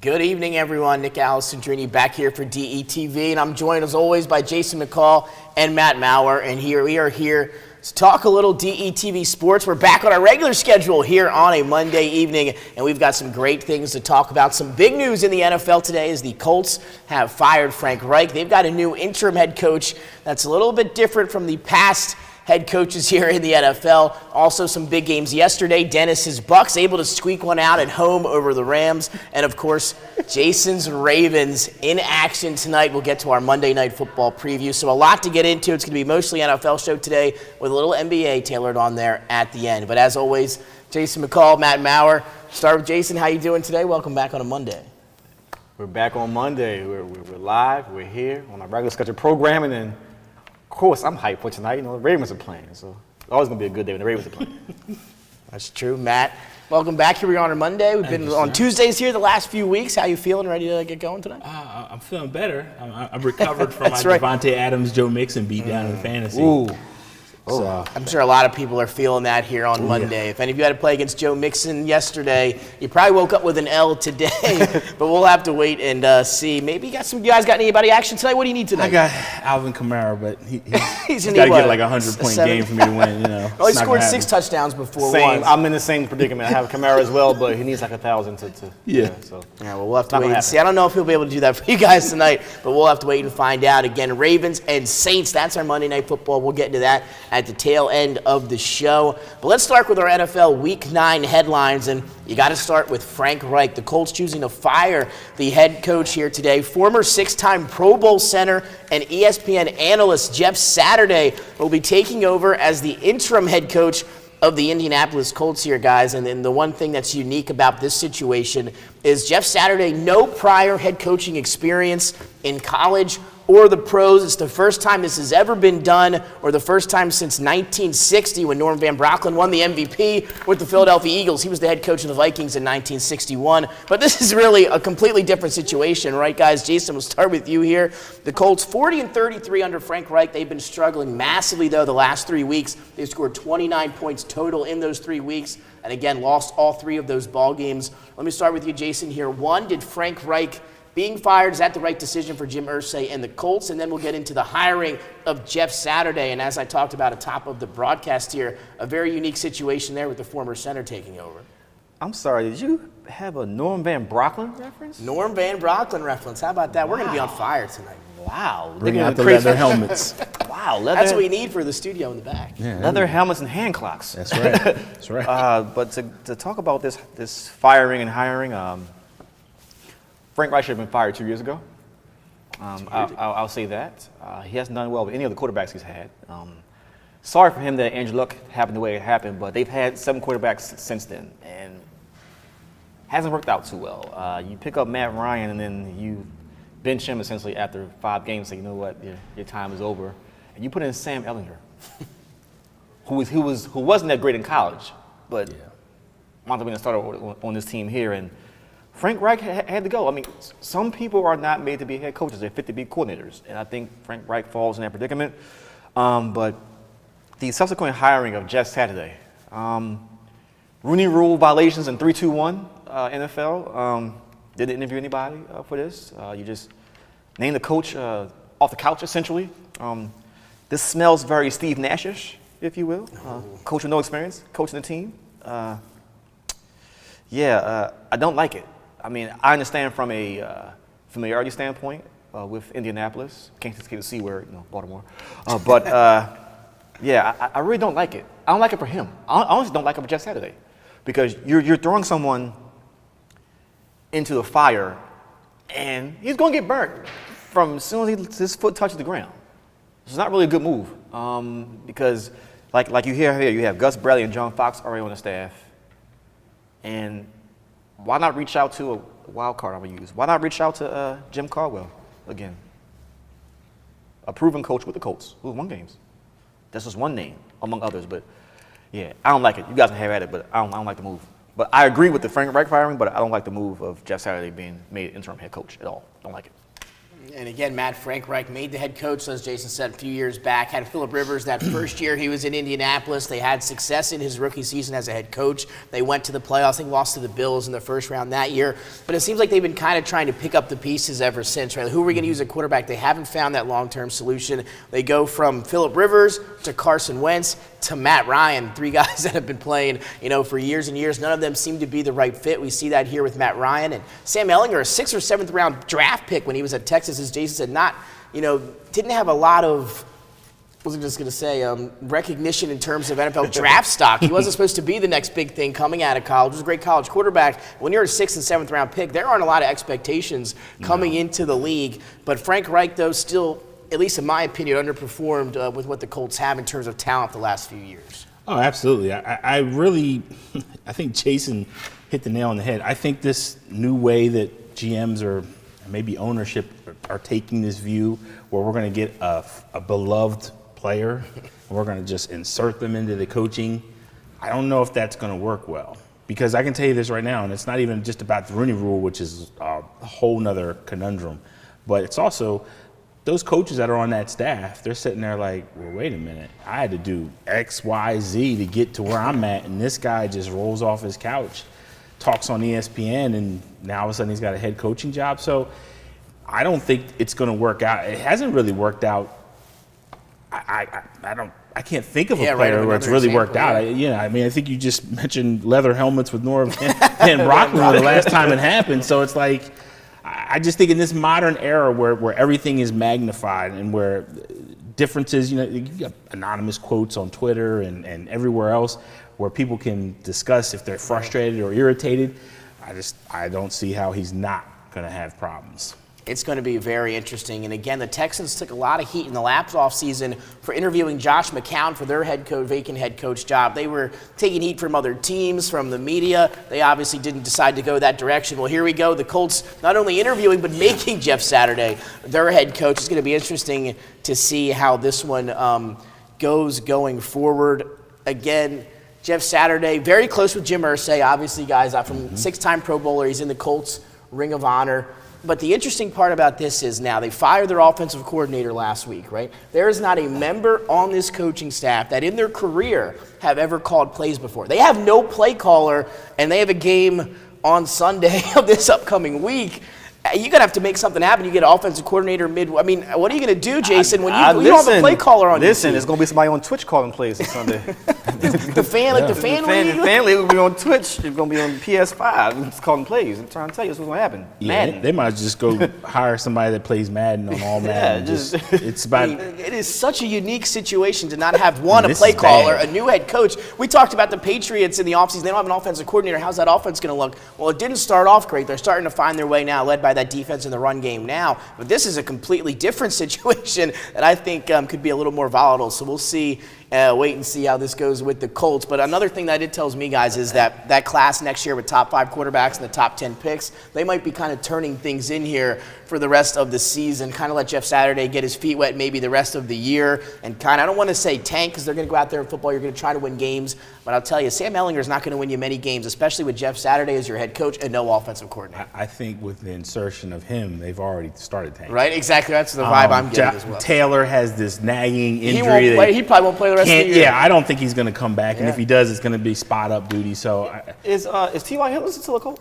Good evening, everyone. Nick Alessandrini back here for DETV, and I'm joined as always by Jason McCall and Matt Maurer. And we are here to talk a little DETV sports. We're back on our regular schedule here on a Monday evening, and we've got some great things to talk about. Some big news in the NFL today is the Colts have fired Frank Reich. They've got a new interim head coach that's a little bit different from the past head coaches here in the NFL. Also some big games yesterday. Dennis's Bucks able to squeak one out at home over the Rams. And of course, Jason's Ravens in action tonight. We'll get to our Monday Night Football preview. So a lot to get into. It's going to be mostly NFL show today with a little NBA tailored on there at the end. But as always, Jason McCall, Matt Maurer. Start with Jason. How you doing today? Welcome back on a Monday. We're back on Monday. We're live. We're here on our regular scheduled programming, and of course, I'm hyped for tonight. You know, the Ravens are playing, so it's always going to be a good day when the Ravens are playing. That's true. Matt, welcome back. Here we are on a Monday. We've been on Tuesdays here the last few weeks. How you feeling? Ready to get going tonight? I'm feeling better. I'm recovered from my Devontae Adams, Joe Mixon beat down in fantasy. Ooh. So I'm sure a lot of people are feeling that here on Monday. Yeah. If any of you had to play against Joe Mixon yesterday, you probably woke up with an L today, but we'll have to wait and see. Maybe you guys got anybody action tonight? What do you need tonight? I got Alvin Kamara, but he's got to get like a 100-point game for me to win. You know, well, he scored 6 touchdowns before. I'm in the same predicament. I have Kamara as well, but he needs like 1,000 to So well, we'll have to wait and see. I don't know if he'll be able to do that for you guys tonight, but we'll have to wait and find out. Again, Ravens and Saints. That's our Monday Night Football. We'll get into that at the tail end of the show. But let's start with our NFL Week 9 headlines, and you got to start with Frank Reich. The Colts choosing to fire the head coach here today. Former 6-time Pro Bowl center and ESPN analyst Jeff Saturday will be taking over as the interim head coach of the Indianapolis Colts here, guys. And then the one thing that's unique about this situation is Jeff Saturday, no prior head coaching experience in college or the pros. It's the first time this has ever been done, or the first time since 1960 when Norm Van Brocklin won the MVP with the Philadelphia Eagles. He was the head coach of the Vikings in 1961. But this is really a completely different situation, right, guys? Jason, we'll start with you here. The Colts 40-33 under Frank Reich. They've been struggling massively, though, the last 3 weeks. They've scored 29 points total in those 3 weeks, and again, lost all 3 of those ball games. Let me start with you, Jason, here. One, did Frank Reich being fired, is that the right decision for Jim Irsay and the Colts? And then we'll get into the hiring of Jeff Saturday. And as I talked about at the top of the broadcast here, a very unique situation there with the former center taking over. I'm sorry, did you have a Norm Van Brocklin reference? Norm Van Brocklin reference. How about that? Wow. We're going to be on fire tonight. Wow. Bring out the leather helmets. Wow. Leather. That's what we need for the studio in the back. Yeah, leather helmets and hand clocks. That's right. That's right. But to talk about this firing and hiring, Frank Reich should have been fired 2 years ago. I'll say that. He hasn't done well with any of the quarterbacks he's had. Sorry for him that Andrew Luck happened the way it happened, but they've had 7 quarterbacks since then, and hasn't worked out too well. You pick up Matt Ryan, and then you bench him essentially after 5 games, say, you know what, your time is over. And you put in Sam Ehlinger, who wasn't that great in college, but wound up being a starter on this team here. And Frank Reich had to go. I mean, some people are not made to be head coaches. They're fit to be coordinators. And I think Frank Reich falls in that predicament. But the subsequent hiring of Jeff Saturday, Rooney Rule violations in 3-2-1 NFL. Didn't interview anybody for this. You just named the coach off the couch, essentially. This smells very Steve Nash-ish, if you will. Coach with no experience, coaching the team. I don't like it. I mean, I understand from a familiarity standpoint with Indianapolis. Can't see where, Baltimore. I really don't like it. I don't like it for him. I honestly don't like it for Jeff Saturday, because you're throwing someone into the fire, and he's going to get burnt from as soon as his foot touches the ground. It's not really a good move, because like you hear here, you have Gus Bradley and John Fox already on the staff, and why not reach out to a wild card I'm going to use? Why not reach out to Jim Caldwell again? A proven coach with the Colts who won games. That's just one name among others, but I don't like it. You guys can have at it, but I don't like the move. But I agree with the Frank Reich firing, but I don't like the move of Jeff Saturday being made interim head coach at all. Don't like it. And again, Matt Frank Reich made the head coach, as Jason said, a few years back. Had Phillip Rivers that first year he was in Indianapolis. They had success in his rookie season as a head coach. They went to the playoffs. They lost to the Bills in the first round that year. But it seems like they've been kind of trying to pick up the pieces ever since. Right? Who are we going to use at quarterback? They haven't found that long-term solution. They go from Phillip Rivers to Carson Wentz to Matt Ryan, 3 guys that have been playing, for years and years. None of them seem to be the right fit. We see that here with Matt Ryan. And Sam Ehlinger, a 6th or 7th round draft pick when he was at Texas, as Jason said, didn't have a lot of, recognition in terms of NFL draft stock. He wasn't supposed to be the next big thing coming out of college. He was a great college quarterback. When you're a 6th and 7th round pick, there aren't a lot of expectations coming into the league. But Frank Reich, though, still, at least in my opinion, underperformed with what the Colts have in terms of talent the last few years. Oh, absolutely. I really think Jason hit the nail on the head. I think this new way that GMs or maybe ownership are taking this view where we're going to get a beloved player and we're going to just insert them into the coaching, I don't know if that's going to work well. Because I can tell you this right now, and it's not even just about the Rooney Rule, which is a whole nother conundrum, but it's also those coaches that are on that staff, they're sitting there like, well, wait a minute, I had to do X, Y, Z to get to where I'm at, and this guy just rolls off his couch, talks on ESPN, and now all of a sudden he's got a head coaching job. So I don't think it's going to work out. It hasn't really worked out. I can't think of a player where it's really worked out. I think you just mentioned leather helmets with Nora Van Brockman the last time it happened. So it's like, I just think in this modern era where everything is magnified and where differences, you got anonymous quotes on Twitter and everywhere else where people can discuss if they're frustrated or irritated, I don't see how he's not going to have problems. It's going to be very interesting. And again, the Texans took a lot of heat in the last offseason for interviewing Josh McCown for their vacant head coach job. They were taking heat from other teams, from the media. They obviously didn't decide to go that direction. Well, here we go. The Colts not only interviewing, but making Jeff Saturday their head coach. It's going to be interesting to see how this one goes going forward. Again, Jeff Saturday, very close with Jim Irsay. Obviously, guys, from 6-time Pro Bowler. He's in the Colts Ring of Honor. But the interesting part about this is now they fired their offensive coordinator last week, right? There is not a member on this coaching staff that in their career have ever called plays before. They have no play caller, and they have a game on Sunday of this upcoming week. You're going to have to make something happen. You get an offensive coordinator what are you going to do, Jason, when you don't have a play caller on your team? It's going to be somebody on Twitch calling plays on Sunday. The fan league will be on Twitch. It's going to be on PS5. It's calling plays. I'm trying to tell you what's going to happen. Yeah, they might just go hire somebody that plays Madden on all Madden. It is such a unique situation to not have a play caller, a new head coach. We talked about the Patriots in the offseason. They don't have an offensive coordinator. How's that offense going to look? Well, it didn't start off great. They're starting to find their way now, led by that defense in the run game now. But this is a completely different situation that I think could be a little more volatile. So we'll see. Wait and see how this goes with the Colts. But another thing that it tells me, guys, is that class next year with top 5 quarterbacks and the top 10 picks, they might be kind of turning things in here for the rest of the season, kind of let Jeff Saturday get his feet wet maybe the rest of the year and I don't want to say tank because they're going to go out there in football. You're going to try to win games. But I'll tell you, Sam Ehlinger is not going to win you many games, especially with Jeff Saturday as your head coach and no offensive coordinator. I think with the insertion of him, they've already started tanking. Right, exactly. That's the vibe I'm getting as well. Taylor has this nagging injury. He probably won't play the rest of the year. Yeah, I don't think he's going to come back. And if he does, it's going to be spot-up duty. So Is T.Y. Hilton still a coach?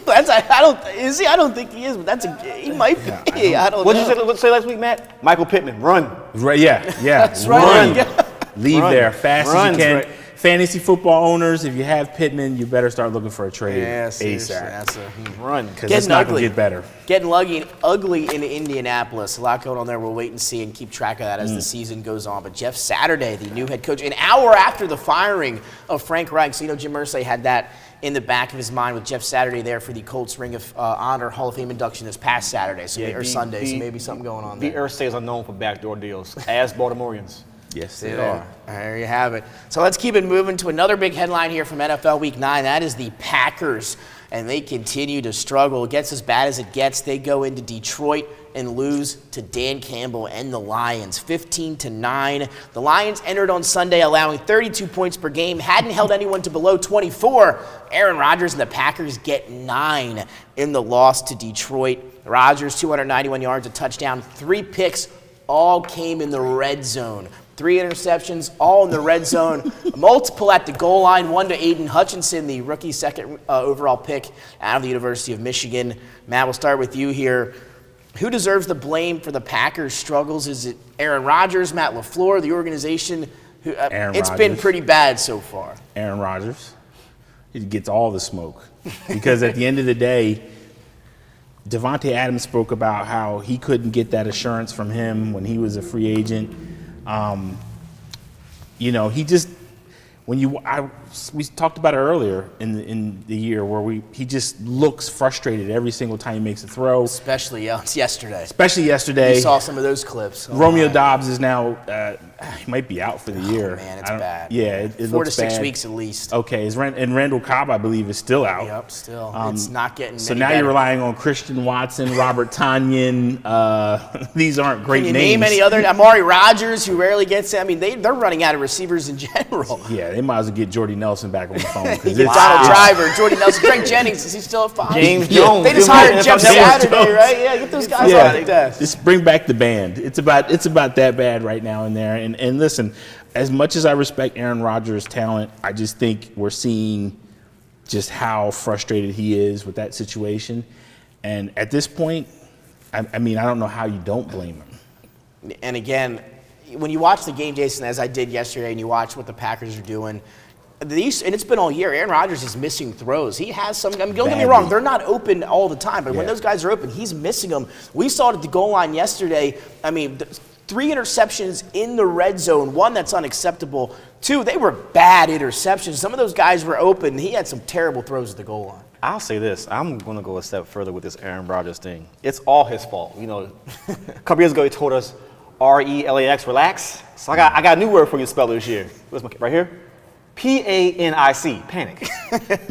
I don't think he is, but he might be. I don't know. What did you say last week, Matt? Michael Pittman, run. Right, yeah. That's run. Right. Leave there fast as you can. Right. Fantasy football owners, if you have Pittman, you better start looking for a trade ASAP. That's a run. Because it's not going to get better. Getting ugly in Indianapolis. A lot going on there. We'll wait and see and keep track of that as the season goes on. But Jeff Saturday, the new head coach, an hour after the firing of Frank Reich. So, Jim Irsay had that in the back of his mind with Jeff Saturday there for the Colts Ring of Honor Hall of Fame induction this past Saturday or Sunday. So maybe something going on there. The Irsays are known for backdoor deals, as Baltimoreans. Yes, they are. There you have it. So let's keep it moving to another big headline here from NFL Week 9. That is the Packers, and they continue to struggle. It gets as bad as it gets. They go into Detroit and lose to Dan Campbell and the Lions, 15-9. The Lions entered on Sunday allowing 32 points per game, hadn't held anyone to below 24. Aaron Rodgers and the Packers get 9 in the loss to Detroit. Rodgers, 291 yards, a touchdown, 3 picks, all came in the red zone. 3 interceptions, all in the red zone. Multiple at the goal line, 1 to Aiden Hutchinson, the rookie second overall pick out of the University of Michigan. Matt, we'll start with you here. Who deserves the blame for the Packers' struggles? Is it Aaron Rodgers, Matt LaFleur, the organization? It's been pretty bad so far. Aaron Rodgers. He gets all the smoke. Because at the end of the day, Devontae Adams spoke about how he couldn't get that assurance from him when he was a free agent. He just we talked about it earlier in the year where he just looks frustrated every single time he makes a throw. Especially yesterday. You saw some of those clips. Romeo Doubs is now he might be out for the year. Man, it's bad. Yeah, it 4 looks to 6 bad. weeks at least. Okay, and Randall Cobb, I believe, is still out. Yep, still. It's not getting So any now better. you're relying on Christian Watson, Robert Tonyan. These aren't great Can you names. name any other? Amari Rodgers, who rarely gets it. I mean, they're running out of receivers in general. Yeah, they might as well get Jordy Nelson back on the phone. Donald Driver, Jordy Nelson, Greg Jennings, is he still at Fox? James Jones. They just hired Jeff James Saturday, Jones. right? Yeah, get those guys Yeah, on the desk. just bring back the band. It's about that bad right now in there. And listen, as much as I respect Aaron Rodgers' talent, I just think we're seeing just how frustrated he is with that situation. And at this point, I mean, I don't know how you don't blame him. And again, when you watch the game, Jason, as I did yesterday, and you watch what the Packers are doing, and it's been all year, Aaron Rodgers is missing throws. He has some, don't get me wrong, they're not open all the time, but when those guys are open, he's missing them. We saw it at the goal line yesterday. I mean, 3 interceptions in the red zone, 1 that's unacceptable. 2, they were bad interceptions. Some of those guys were open. He had some terrible throws at the goal line. I'll say this. I'm going to go a step further with this Aaron Rodgers thing. It's all his fault. A couple years ago he told us RELAX, relax. So I got a new word for you to spell this year. What's my, right here? PANIC, panic.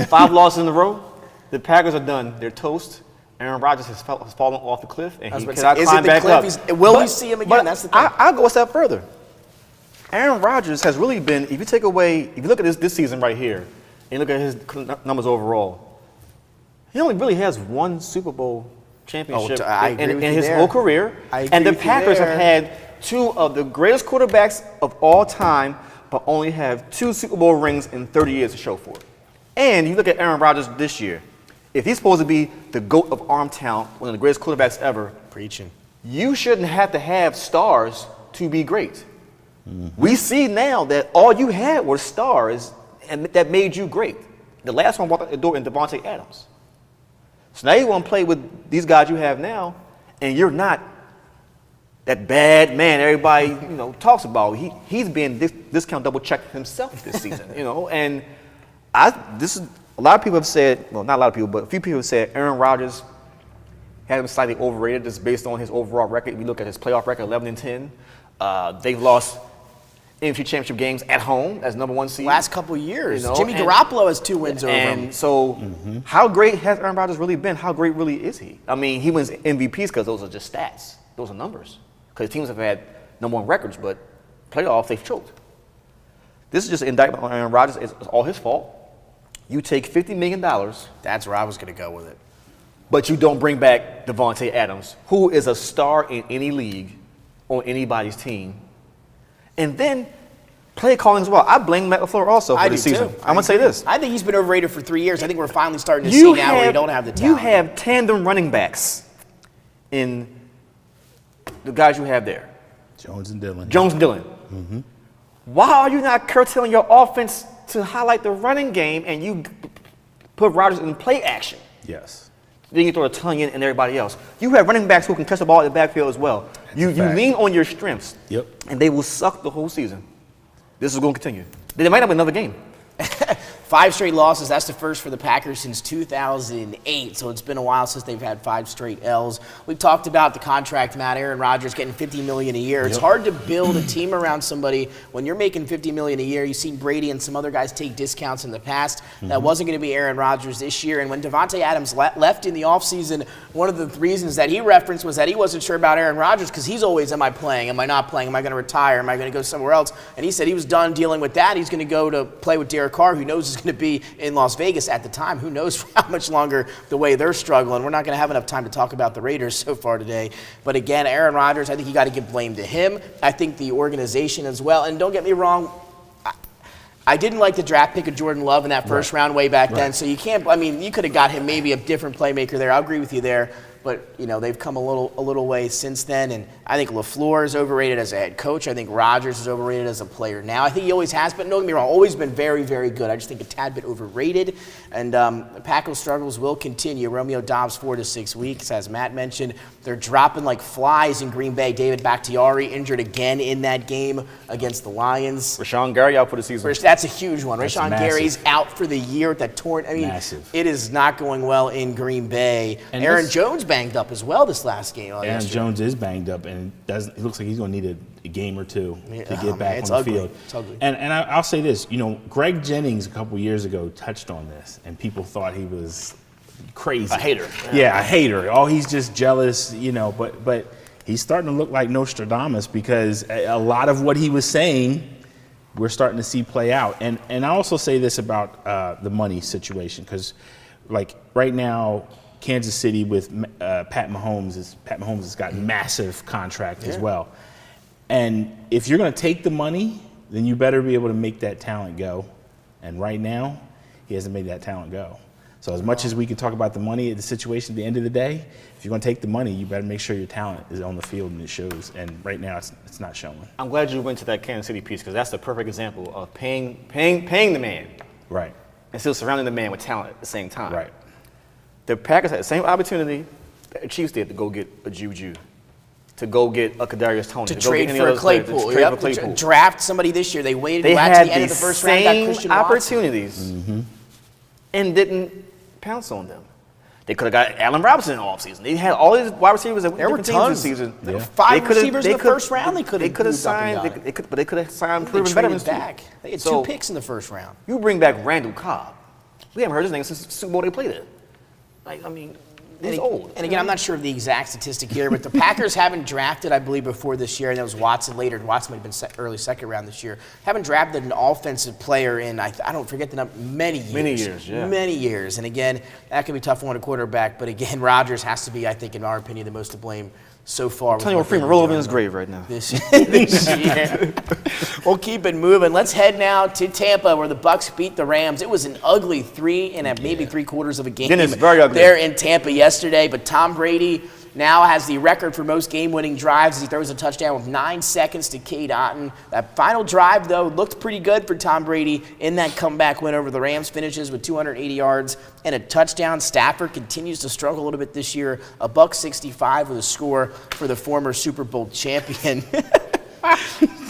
5 losses in a row. The Packers are done. They're toast. Aaron Rodgers has fallen off the cliff, and he cannot climb back up. Will we see him again? That's the thing. I'll go a step further. Aaron Rodgers has really been, if you look at this season right here, and you look at his numbers overall, he only really has 1 Super Bowl championship in his whole career. And the Packers have had 2 of the greatest quarterbacks of all time, but only have 2 Super Bowl rings in 30 years to show for it. And you look at Aaron Rodgers this year, if he's supposed to be the GOAT of arm talent, one of the greatest quarterbacks ever, Preaching. You shouldn't have to have stars to be great. Mm-hmm. We see now that all you had were stars, and that made you great. The last one walked out the door in Devontae Adams. So now you want to play with these guys you have now, and you're not that bad man everybody talks about. He's been discount double checked himself this season, and a lot of people have said, well, not a lot of people, but a few people have said Aaron Rodgers had him slightly overrated just based on his overall record. If we look at his playoff record, 11-10. They've lost NFC Championship games at home as number 1 seed. Last couple of years. Jimmy Garoppolo has 2 wins over him. And so how great has Aaron Rodgers really been? How great really is he? I mean, he wins MVPs because those are just stats. Those are numbers. Because teams have had number 1 records, but playoffs, they've choked. This is just an indictment on Aaron Rodgers. It's all his fault. You take $50 million. That's where I was going to go with it. But you don't bring back Devontae Adams, who is a star in any league, on anybody's team. And then play calling as well. I blame Matt LaFleur also for this season. I'm going to say this. I think he's been overrated for 3 years. I think we're finally starting to see now where you don't have the talent. You have tandem running backs in the guys you have there. Jones and Dillon. Mm-hmm. Why are you not curtailing your offense to highlight the running game and you put Rodgers in play action? Yes. Then you throw a tongue in and everybody else. You have running backs who can catch the ball in the backfield as well. You lean on your strengths. Yep. And they will suck the whole season. This is going to continue. There might have another game. 5 straight losses. That's the first for the Packers since 2008. So it's been a while since they've had 5 straight L's. We've talked about the contract, Matt. Aaron Rodgers getting $50 million a year. It's hard to build a team around somebody when you're making $50 million a year. You've seen Brady and some other guys take discounts in the past. That wasn't going to be Aaron Rodgers this year. And when Devontae Adams left in the offseason, one of the reasons that he referenced was that he wasn't sure about Aaron Rodgers because he's always, am I playing? Am I not playing? Am I going to retire? Am I going to go somewhere else? And he said he was done dealing with that. He's going to go to play with Derek Carr, who knows is going to be in Las Vegas at the time. Who knows how much longer the way they're struggling. We're not going to have enough time to talk about the Raiders so far today. But again, Aaron Rodgers, I think you got to give blame to him. I think the organization as well. And don't get me wrong, I didn't like the draft pick of Jordan Love in that first round way back then. So you can't, I mean, you could have got him maybe a different playmaker there. I'll agree with you there. But, you know, they've come a little way since then. And I think LaFleur is overrated as a head coach. I think Rodgers is overrated as a player now. I think he always has, but don't get me wrong, always been very, very good. I just think a tad bit overrated. And the Packers' struggles will continue. Romeo Doubs 4 to 6 weeks. As Matt mentioned, they're dropping like flies in Green Bay. David Bakhtiari injured again in that game against the Lions. Rashawn Gary out for the season. That's a huge one. Rashawn Gary's out for the year with that torn. I mean, it is not going well in Green Bay. And Aaron Jones banged up as well this last game. Aaron Jones is banged up, and it looks like he's going to need a game or two to get back on the field. It's ugly. And I'll say this, you know, Greg Jennings a couple years ago touched on this, and people thought he was crazy. A hater. Yeah, a hater. Oh, he's just jealous, you know, but he's starting to look like Nostradamus because a lot of what he was saying we're starting to see play out. And I also say this about the money situation because, like, right now, Kansas City with Pat Mahomes has got massive contract as well. And if you're going to take the money, then you better be able to make that talent go. And right now, he hasn't made that talent go. So as much as we can talk about the money, the situation at the end of the day, if you're going to take the money, you better make sure your talent is on the field and it shows. And right now, it's not showing. I'm glad you went to that Kansas City piece because that's the perfect example of paying the man. Right. And still surrounding the man with talent at the same time. Right. The Packers had the same opportunity that the Chiefs did to go get a Juju, to go get a Kadarius Toney, to go trade get any for a other player, Claypool. to trade for Claypool. Draft somebody this year. They waited They to had the end of the first round. Got Christian opportunities and didn't pounce on them. They could have got Allen Robinson in the offseason. They had all these wide receivers that there were different teams tons. this season. There were 5 receivers in the first round. They could have signed. But they could have signed proven veterans back. They had so 2 picks in the first round. You bring back Randall Cobb. We haven't heard his name since the Super Bowl they played it. Like, I mean, he's old. And again, I'm not sure of the exact statistic here, but the Packers haven't drafted, I believe, before this year, and it was Watson later. Watson might have been early second round this year. Haven't drafted an offensive player in, I don't forget the number, many years. Many years. And again, that can be tough on a quarterback, but again, Rodgers has to be, I think, in our opinion, the most to blame so far. I'm telling you, Freeman, roll over in his grave right now. This year. We'll keep it moving. Let's head now to Tampa, where the Bucs beat the Rams. It was an ugly 3 and maybe 3/4 of a game. It's very ugly. There in Tampa yesterday, but Tom Brady now has the record for most game-winning drives. He throws a touchdown with 9 seconds to Cade Otton. That final drive, though, looked pretty good for Tom Brady in that comeback win over the Rams. Finishes with 280 yards and a touchdown. Stafford continues to struggle a little bit this year. $165 with a score for the former Super Bowl champion.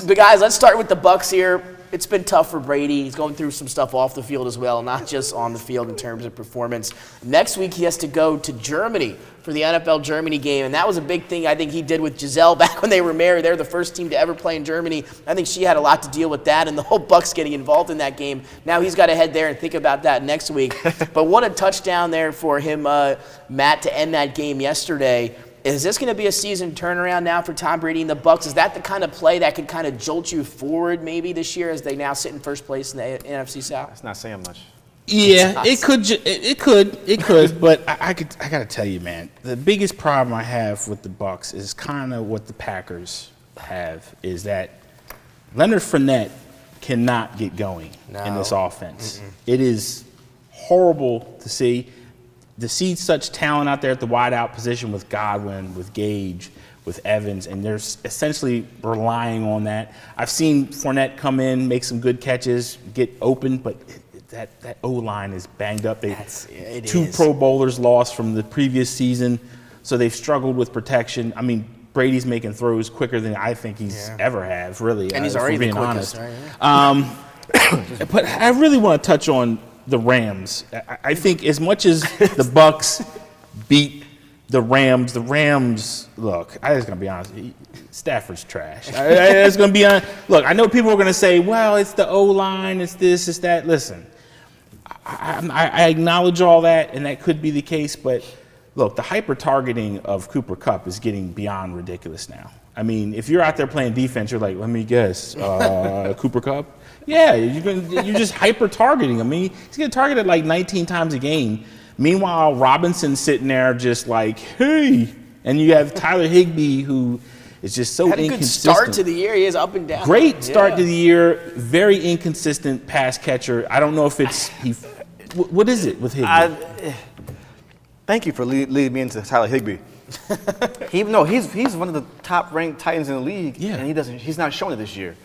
But guys, let's start with the Bucs here. It's been tough for Brady. He's going through some stuff off the field as well, not just on the field in terms of performance. Next week, he has to go to Germany for the NFL Germany game, and that was a big thing I think he did with Giselle back when they were married. They're the first team to ever play in Germany. I think she had a lot to deal with that, and the whole Bucs getting involved in that game. Now he's got to head there and think about that next week. But what a touchdown there for him, Matt, to end that game yesterday. Is this going to be a season turnaround now for Tom Brady and the Bucs? Is that the kind of play that could kind of jolt you forward maybe this year as they now sit in first place in the NFC South? It's not saying much. Yeah, it could, but I got to tell you, man, the biggest problem I have with the Bucs is kind of what the Packers have, is that Leonard Fournette cannot get going in this offense. It is horrible to see. To see such talent out there at the wideout position with Godwin, with Gage, with Evans, and they're essentially relying on that. I've seen Fournette come in, make some good catches, get open, but that O-line is banged up. Two Pro Bowlers lost from the previous season, so they've struggled with protection. I mean, Brady's making throws quicker than I think he's ever have, really. And he's already the quickest, right? But I really want to touch on the Rams. I think as much as the Bucks beat the Rams, look, I just gonna be honest. Stafford's trash. It's gonna be on. Look, I know people are gonna say, well, it's the O-line, it's this, it's that. Listen, I acknowledge all that, and that could be the case, but look, the hyper-targeting of Cooper Kupp is getting beyond ridiculous now. I mean, if you're out there playing defense, you're like, let me guess, Cooper Kupp? Yeah, you're just hyper-targeting him. I mean, he's getting targeted like 19 times a game. Meanwhile, Robinson's sitting there just like, hey. And you have Tyler Higbee, who is just so inconsistent. Had a good start to the year. He is up and down. Great start to the year. Very inconsistent pass catcher. I don't know if it's what is it with Higbee? Thank you for leading me into Tyler Higbee. He's one of the top-ranked tight ends in the league, and he's not showing it this year.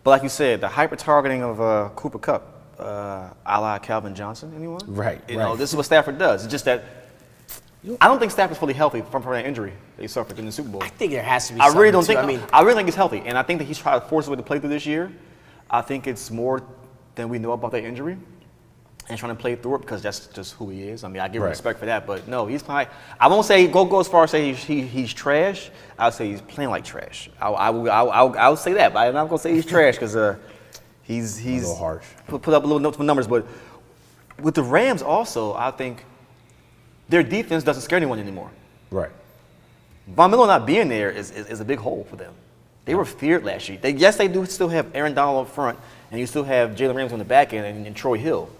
But like you said, the hyper-targeting of Cooper Kupp, a la Calvin Johnson, anyone? Right. You know, this is what Stafford does. It's just that I don't think Stafford's fully healthy from that injury that he suffered in the Super Bowl. I think there has to be. I really think he's healthy, and I think that he's trying to force his way to play through this year. I think it's more than we know about that injury. And trying to play through it because that's just who he is. I mean, I give him respect for that, but no, he's playing. I won't say go as far as say he's trash. I'll say he's playing like trash. I'll say that, but I'm not gonna say he's trash because he's a little harsh. Put up a little notes with numbers, but with the Rams also, I think their defense doesn't scare anyone anymore. Right. Von Miller not being there is a big hole for them. They were feared last year. They do still have Aaron Donald up front, and you still have Jalen Ramsey on the back end and Troy Hill.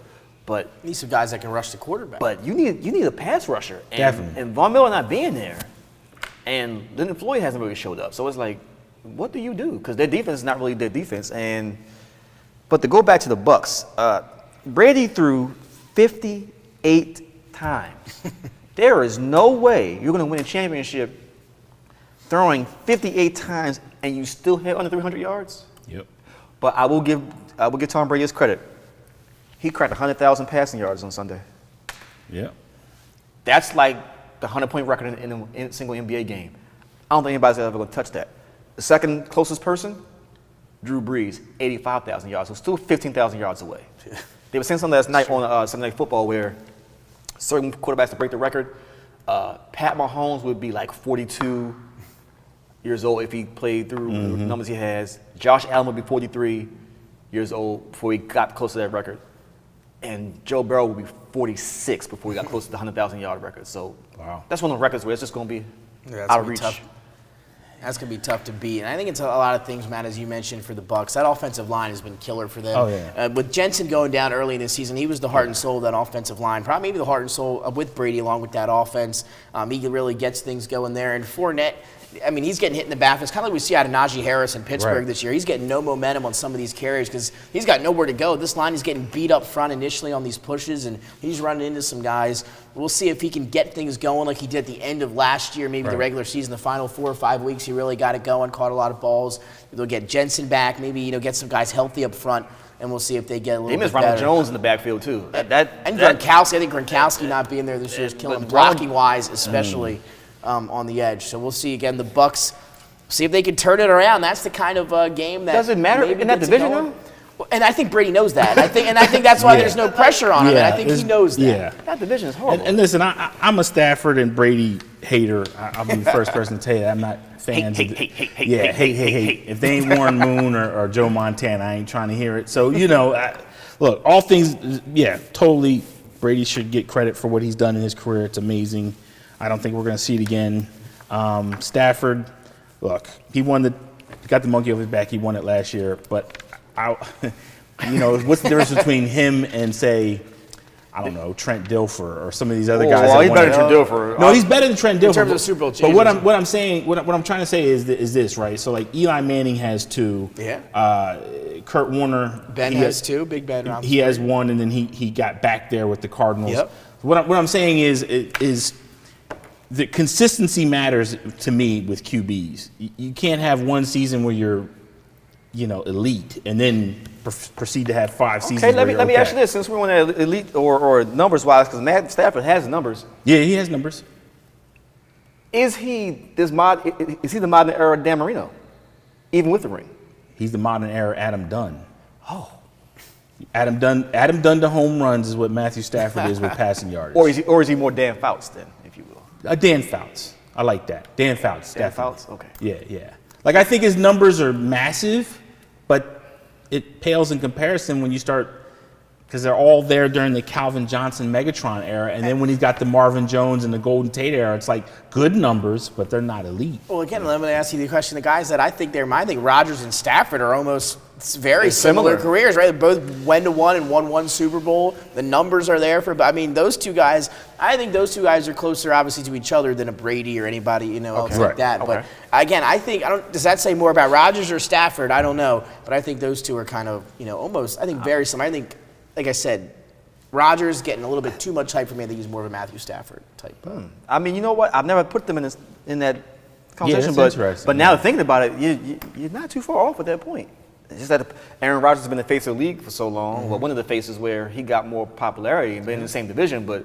But you need some guys that can rush the quarterback. But you need a pass rusher. And, Definitely. And Von Miller not being there, and Leonard Floyd hasn't really showed up. So it's like, what do you do? Because their defense is not really their defense. But to go back to the Bucks, Brady threw 58 times. There is no way you're going to win a championship throwing 58 times and you still hit under 300 yards. Yep. But I will give Tom Brady his credit. He cracked 100,000 passing yards on Sunday. Yeah. That's like the 100-point record in a single NBA game. I don't think anybody's ever going to touch that. The second closest person, Drew Brees, 85,000 yards, so still 15,000 yards away. They were saying something last night on Sunday Night Football where certain quarterbacks to break the record, Pat Mahomes would be like 42 years old if he played through the numbers he has. Josh Allen would be 43 years old before he got close to that record. And Joe Burrow will be 46 before he got close to the 100,000-yard record. So that's one of the records where it's just going to be out of reach. That's going to be tough to beat. And I think it's a lot of things, Matt, as you mentioned, for the Bucs. That offensive line has been killer for them. Oh, yeah. With Jensen going down early in the season, he was the heart and soul of that offensive line. Probably maybe the heart and soul with Brady along with that offense. He really gets things going there. And Fournette, I mean, he's getting hit in the back. It's kind of like we see out of Najee Harris in Pittsburgh this year. He's getting no momentum on some of these carries because he's got nowhere to go. This line is getting beat up front initially on these pushes, and he's running into some guys. We'll see if he can get things going like he did at the end of last year, maybe the regular season, the final 4 or 5 weeks. He really got it going, caught a lot of balls. They'll get Jensen back, maybe get some guys healthy up front, and we'll see if they get a little bit better. They miss Ronald Jones in the backfield, too. And Gronkowski. I think Gronkowski not being there this year is killing blocking-wise, especially on the edge. So we'll see, again, the Bucs. See if they can turn it around. That's the kind of game that does it matter in that division, though? And I think Brady knows that. I think that's why there's no pressure on him. And I think he knows that. Yeah. That division is horrible. And listen, I'm a Stafford and Brady hater. I'll be the first person to tell you that. I'm not fans. Hate. If they ain't Warren Moon or Joe Montana, I ain't trying to hear it. So, look, all things, totally. Brady should get credit for what he's done in his career. It's amazing. I don't think we're going to see it again. Stafford, look, got the monkey off his back. He won it last year, but what's the difference between him and, say, I don't know, Trent Dilfer or some of these other guys? Well, he's better than Trent Dilfer. No, he's better than Trent Dilfer. In terms of Super Bowl but what I'm saying, what I'm trying to say is this, right? So, like, Eli Manning has 2. Yeah. Kurt Warner. Ben has 2. Big Ben. He has 1, and then he got back there with the Cardinals. Yep. What I'm saying is the consistency matters to me with QBs. You can't have one season where you're, elite, and then proceed to have 5 seasons. Okay, let me ask you this: since we're on that elite or numbers wise, because Matt Stafford has numbers. Yeah, he has numbers. Is he the modern era Dan Marino, even with the ring? He's the modern era Adam Dunn. Oh, Adam Dunn to home runs is what Matthew Stafford is with passing yards. Or is he more Dan Fouts then, if you will? Dan Fouts. I like that. Dan Fouts. Dan definitely. Fouts? Okay. Yeah. Like, I think his numbers are massive, but it pales in comparison when you start, because they're all there during the Calvin Johnson Megatron era, and then when he's got the Marvin Jones and the Golden Tate era, it's like good numbers, but they're not elite. Well, again, let me ask you the question. The guys that I think I think Rodgers and Stafford are almost very similar careers, right? They both went to one and won one Super Bowl. The numbers are there for, I mean, those two guys, I think those two guys are closer, obviously, to each other than a Brady or anybody, else like that. Okay. But again, I think, does that say more about Rodgers or Stafford? I don't know. But I think those two are kind of, almost, I think very similar. I think, like I said, Rodgers getting a little bit too much hype for me. I think he's more of a Matthew Stafford type. I mean, you know what? I've never put them in that conversation, interesting. But now thinking about it, you're not too far off at that point. It's just that Aaron Rodgers has been the face of the league for so long. Well, one of the faces where he got more popularity and been in the same division. But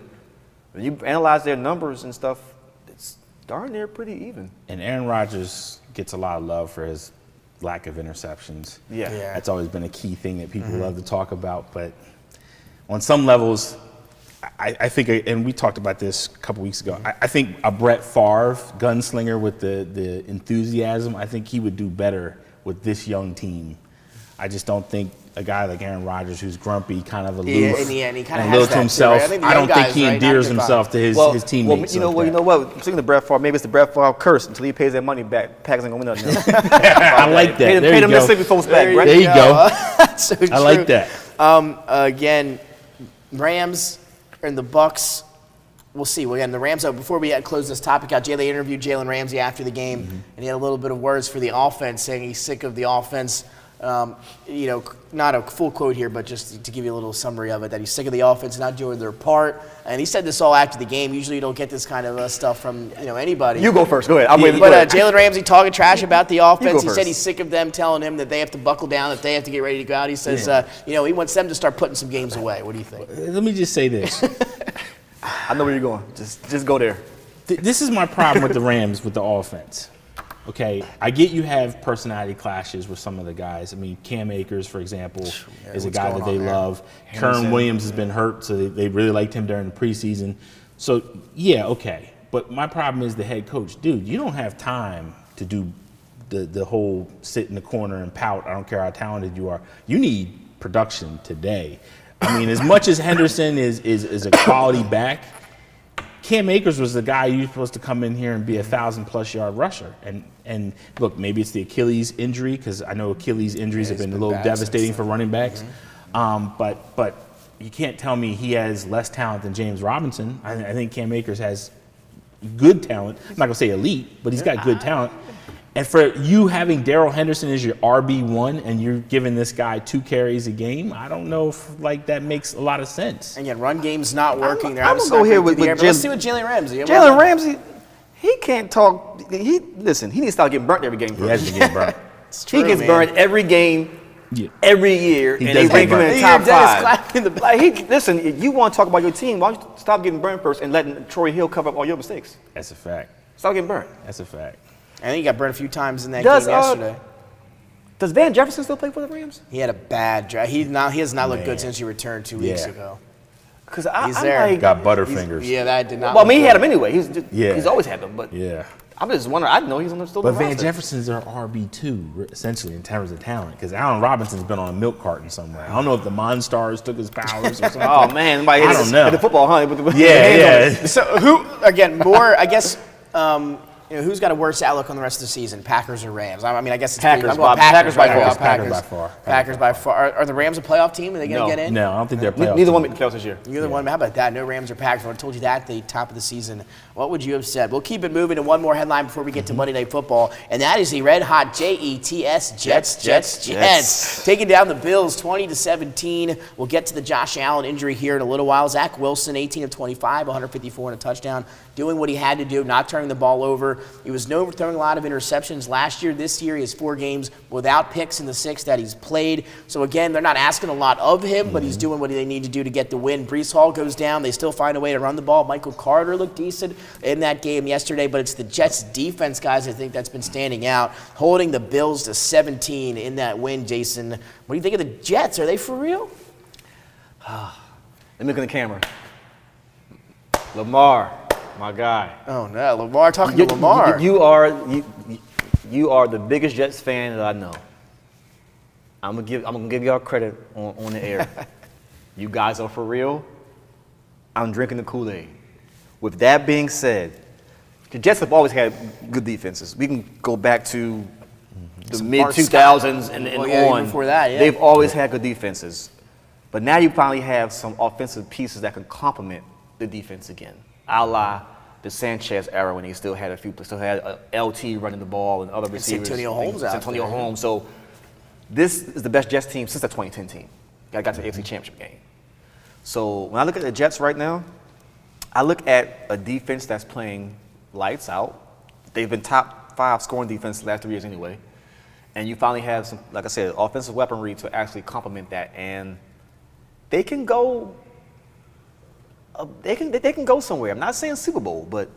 when you analyze their numbers and stuff, it's darn near pretty even. And Aaron Rodgers gets a lot of love for his lack of interceptions. Yeah. That's always been a key thing that people love to talk about. But on some levels, I think, and we talked about this a couple weeks ago, I think a Brett Favre gunslinger with the enthusiasm, I think he would do better with this young team. I just don't think a guy like Aaron Rodgers, who's grumpy, kind of aloof, in the end, he kind of and little to himself, I don't think he endears himself to his teammates. Well, you know what? Speaking of Brett Favre, maybe it's the Brett Favre curse. Until he pays that money back, Packers ain't gonna win nothing. I like that. Pay them Mississippi folks back, right? There you go. That's so true. I like that. Again, Rams and the Bucks. We'll see. Well, again, the Rams, before we close this topic out, Jay interviewed Jalen Ramsey after the game, and he had a little bit of words for the offense, saying he's sick of the offense. Not a full quote here, but just to give you a little summary of it, that he's sick of the offense not doing their part. And he said this all after the game. Usually you don't get this kind of stuff from anybody. You go first. Go ahead. I'm waiting. But Jalen Ramsey talking trash about the offense. He first. said he's sick of them telling him that they have to buckle down, that they have to get ready to go out. He says, he wants them to start putting some games away. What do you think? Let me just say this. I know where you're going. Just go there. This is my problem with the Rams with the offense. Okay, I get you have personality clashes with some of the guys. I mean, Cam Akers, for example, is a guy that they love. Kern Williams has been hurt, so they really liked him during the preseason. So, yeah, okay. But my problem is the head coach. Dude, you don't have time to do the whole sit in the corner and pout. I don't care how talented you are. You need production today. I mean, as much as Henderson is a quality back, Cam Akers was the guy you're supposed to come in here and be 1,000+ yard rusher. And look, maybe it's the Achilles injury, because I know Achilles injuries have been a little devastating for running backs. But you can't tell me he has less talent than James Robinson. I think Cam Akers has good talent. I'm not going to say elite, but he's got good talent. And for you having Darrell Henderson as your RB1 and you're giving this guy 2 carries a game, I don't know if that makes a lot of sense. Again, run game's not working. I'm going to go here with let's see what Jalen Ramsey. Jalen Ramsey, he can't talk. He needs to stop getting burnt every game. He has to get burnt. It's true, he gets burnt every game, every year, and they rank him in the top 5. Listen, you want to talk about your team, why don't you stop getting burnt first and letting Troy Hill cover up all your mistakes? That's a fact. Stop getting burnt. That's a fact. I think he got burned a few times in that game yesterday. Does Van Jefferson still play for the Rams? He had a bad drive. He has not looked good since he returned 2 weeks ago. Because he's there. Got butterfingers. Yeah, that did not. Well, I mean, he had him anyway. He's always had them. But I'm just wondering. I know he's still on the roster. But Van Jefferson's our RB2, essentially, in terms of talent. Because Allen Robinson's been on a milk carton somewhere. I don't know if the Monstars took his powers or something. Oh, man. I don't know. The football, huh? So more, I guess, who's got a worse outlook on the rest of the season, Packers or Rams? I mean, I guess it's Packers. Packers by far. Are the Rams a playoff team? Are they going to get in? No, I don't think they're a playoff Neither team. one made the playoffs this year. Neither one. How about that? No Rams or Packers. I would have told you that at the top of the season. What would you have said? We'll keep it moving to one more headline before we get to Monday Night Football, and that is the red-hot Jets. Taking down the Bills 20-17. We'll get to the Josh Allen injury here in a little while. Zach Wilson, 18 of 25, 154 and a touchdown, doing what he had to do, not turning the ball over. He was known for throwing a lot of interceptions last year. This year, he has 4 games without picks in the 6 that he's played. So, again, they're not asking a lot of him, but he's doing what they need to do to get the win. Breece Hall goes down. They still find a way to run the ball. Michael Carter looked decent in that game yesterday, but it's the Jets' defense, guys, I think that's been standing out, holding the Bills to 17 in that win, Jason. What do you think of the Jets? Are they for real? Let me look in the camera. Lamar, my guy. Oh no, Lamar talking to Lamar. You are the biggest Jets fan that I know. I'm gonna give y'all credit on the air. You guys are for real. I'm drinking the Kool-Aid. With that being said, the Jets have always had good defenses. We can go back to the mid-2000s and on. Even before that, yeah. They've always had good defenses. But now you finally have some offensive pieces that can complement the defense again, a la the Sanchez era when he still had LT running the ball and other receivers. Santonio Holmes out Santonio there. Holmes. So this is the best Jets team since the 2010 team. I got to the AFC Championship game. So when I look at the Jets right now, I look at a defense that's playing lights out. They've been top 5 scoring defense the last 3 years anyway. And you finally have some, like I said, offensive weaponry to actually complement that. And they can go they can go somewhere. I'm not saying Super Bowl, but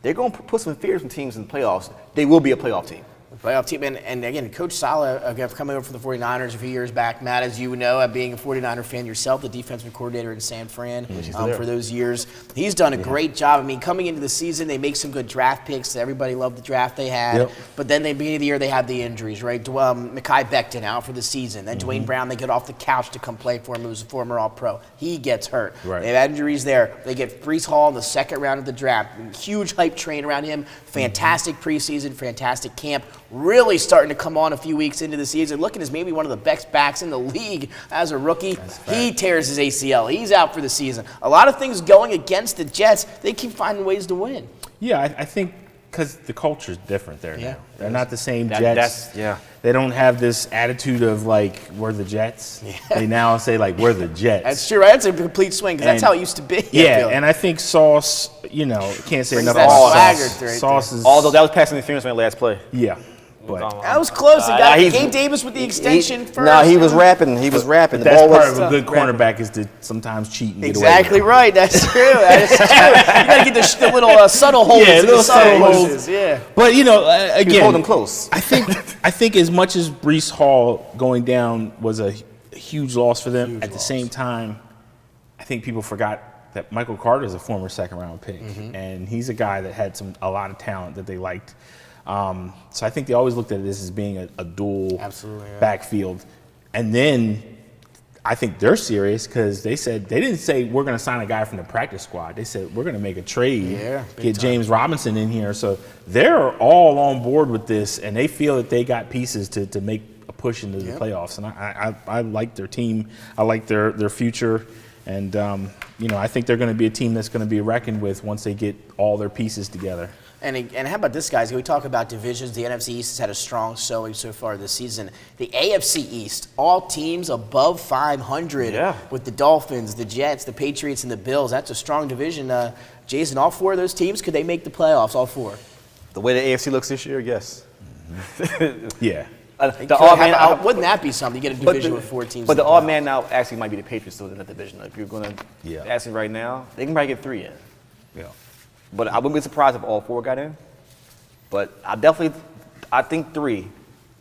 they're going to put some fears in teams in the playoffs. They will be a playoff team. Playoff team, and again, Coach Saleh, coming over from the 49ers a few years back. Matt, as you know, being a 49er fan yourself, the defensive coordinator in San Fran for those years, he's done a great job. I mean, coming into the season, they make some good draft picks. Everybody loved the draft they had. But then, at the beginning of the year, they had the injuries, right? Mekhi Becton out for the season. Then Dwayne Brown, they get off the couch to come play for him, who's a former All-Pro. He gets hurt. Right. They've had injuries there. They get Breece Hall in the second round of the draft. Huge hype train around him. Fantastic preseason, fantastic camp. Really starting to come on a few weeks into the season, looking as maybe one of the best backs in the league as a rookie. He tears his ACL. He's out for the season. A lot of things going against the Jets. They keep finding ways to win. Yeah, I think because the culture is different there now. They're not the same Jets. They don't have this attitude of, like, we're the Jets. They now say, like, we're the Jets. That's true. That's a complete swing because that's how it used to be. Yeah, and I think Sauce, can't say enough that about swagger Sauce. right Sauce is, Although that was passing interference on the last play. Yeah. But that was close. They got Gabe Davis with the extension first. No, he was rapping. He was rapping. That's part of a good cornerback is to sometimes cheat and get away. Exactly right. That's true. That is true. You got to get the little subtle holds. Yeah, little subtle holds. Yeah. But again, hold them close. I think as much as Breece Hall going down was a huge loss for them, at the same time, I think people forgot that Michael Carter is a former second-round pick, and he's a guy that had a lot of talent that they liked. So I think they always looked at this as being a dual backfield. And then I think they're serious because they didn't say we're going to sign a guy from the practice squad. They said we're going to make a trade, get James Robinson in here. So they're all on board with this, and they feel that they got pieces to make a push into the playoffs. And I like their team. I like their future. And, I think they're going to be a team that's going to be reckoned with once they get all their pieces together. And how about this, guys? We talk about divisions. The NFC East has had a strong showing so far this season. The AFC East, all teams above 500 with the Dolphins, the Jets, the Patriots, and the Bills. That's a strong division. Jason, all 4 of those teams, could they make the playoffs, all 4? The way the AFC looks this year, yes. Yeah. Wouldn't that be something? You get a division with 4 teams. But the odd man now actually might be the Patriots still in that division. If you're going to ask me right now, they can probably get 3 in. Yeah. But I wouldn't be surprised if all 4 got in. But I think 3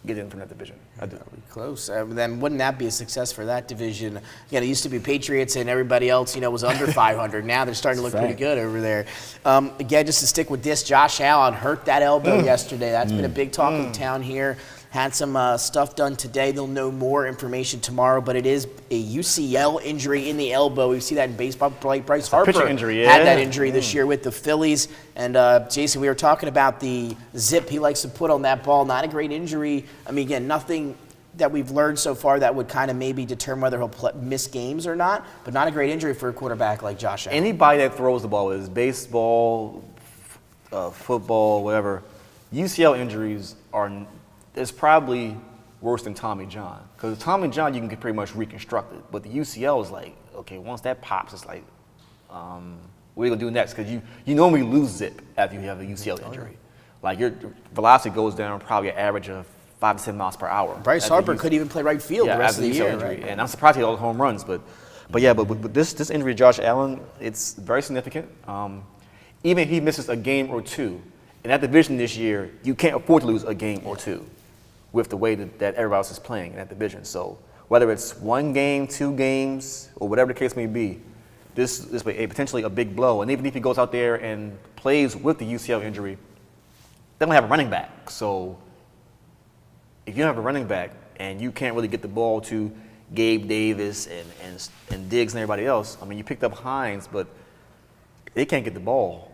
get in from that division. I do. Close. Then wouldn't that be a success for that division? Again, it used to be Patriots and everybody else, was under 500. Now they're starting to look pretty good over there. Again, just to stick with this, Josh Allen hurt that elbow yesterday. That's been a big talk of the town here. Had some stuff done today. They'll know more information tomorrow, but it is a UCL injury in the elbow. We see that in baseball. Bryce Harper injury, had that injury this year with the Phillies. And, Jason, we were talking about the zip he likes to put on that ball. Not a great injury. I mean, again, nothing that we've learned so far that would kind of maybe determine whether he'll miss games or not, but not a great injury for a quarterback like Josh Allen. Anybody that throws the ball, whether it's baseball, football, whatever, UCL injuries it's probably worse than Tommy John. Because Tommy John, you can get pretty much reconstructed. But the UCL is like, okay, once that pops, it's like, what are you going to do next? Because you normally lose zip after you have a UCL injury. Like your velocity goes down probably an average of 5 to 10 miles per hour. Bryce Harper could even play right field the rest of the year. Right? And I'm surprised he had all the home runs. But this injury to Josh Allen, it's very significant. Even if he misses a game or 2, in that division this year, you can't afford to lose a game or 2. With the way that everybody else is playing in that division. So whether it's 1 game, 2 games, or whatever the case may be, this is potentially a big blow. And even if he goes out there and plays with the UCL injury, they don't have a running back. So if you don't have a running back and you can't really get the ball to Gabe Davis and Diggs and everybody else, I mean, you picked up Hines, but they can't get the ball.